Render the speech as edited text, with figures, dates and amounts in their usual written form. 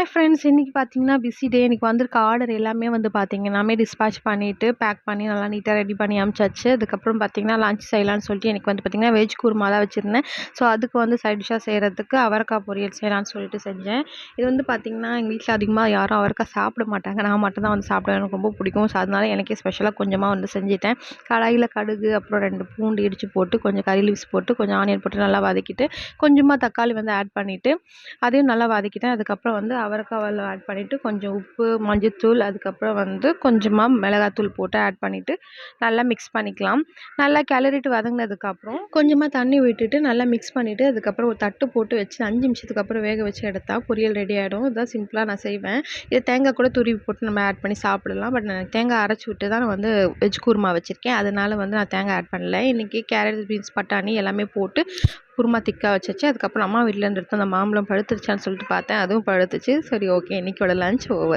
Hi friends, இன்றைக்கி பார்த்தீங்கன்னா busy டே. எனக்கு வந்திருக்க ஆர்டர் எல்லாமே வந்து பார்த்தீங்கன்னாமே டிஸ்பேட்ச் பண்ணிவிட்டு பேக் பண்ணி நல்லா நீட்டாக ரெடி பண்ணி அனுப்பிச்சாச்சு. அதுக்கப்புறம் பார்த்தீங்கன்னா லஞ்ச் செய்யலான்னு சொல்லிட்டு எனக்கு வந்து பார்த்தீங்கன்னா வெஜ் குருமா தான் வச்சுருந்தேன். ஸோ அதுக்கு வந்து சைட் டிஷ்ஷாக செய்கிறதுக்கு அவரைக்காய் பொரியல் செய்யலான்னு சொல்லிட்டு செஞ்சேன். இது வந்து பார்த்தீங்கன்னா எங்கள் வீட்டில் அதிகமாக யாரும் அவரைக்காய் சாப்பிட மாட்டாங்க. நான் மட்டும் தான் வந்து சாப்பிடுவேன். எனக்கு ரொம்ப பிடிக்கும். ஸோ அதனால எனக்கே ஸ்பெஷலாக கொஞ்சமாக வந்து செஞ்சுட்டேன். கடாயில் கடுகு, அப்புறம் 2 பூண்டு இடித்து போட்டு, கொஞ்சம் கறி லீவ்ஸ் போட்டு, கொஞ்சம் ஆனியன் போட்டு நல்லா வதக்கிட்டு, கொஞ்சமாக தக்காளி வந்து ஆட் பண்ணிவிட்டு அதையும் நல்லா வதக்கிட்டேன். அதுக்கப்புறம் வந்து அவரைக்காவ ஆட் பண்ணிவிட்டு, கொஞ்சம் உப்பு, மஞ்சத்தூள், அதுக்கப்புறம் வந்து கொஞ்சமாக மிளகாத்தூள் போட்டு ஆட் பண்ணிவிட்டு நல்லா மிக்ஸ் பண்ணிக்கலாம். நல்லா கிளறிட்டு வதங்கினதுக்கப்புறம் கொஞ்சமாக தண்ணி விட்டுட்டு நல்லா மிக்ஸ் பண்ணிவிட்டு, அதுக்கப்புறம் ஒரு தட்டு போட்டு வச்சு 5 நிமிஷத்துக்கு அப்புறம் வேக வச்சு எடுத்தா பொரியல் ரெடி ஆகிடும். இதுதான் சிம்பிளாக நான் செய்வேன். இது தேங்காய் கூட துருவி போட்டு நம்ம ஆட் பண்ணி சாப்பிடலாம். பட் நான் தேங்காய் அரைச்சி விட்டு தான் நான் வந்து வெஜ் குருமா வச்சுருக்கேன். அதனால வந்து நான் தேங்காய் ஆட் பண்ணல. இன்றைக்கி கேரட், பீன்ஸ், பட்டாணி எல்லாமே போட்டு குருமா திக்காக வச்சாச்சு. அதுக்கப்புறம் அம்மா வீட்டிலேருந்து எடுத்து அந்த மாம்பழம் பழுத்துருச்சான்னு சொல்லிட்டு பார்த்தேன். அதுவும் பழுத்துச்சு. சரி, ஓகே, இன்றைக்கோட லஞ்ச் ஓவர்.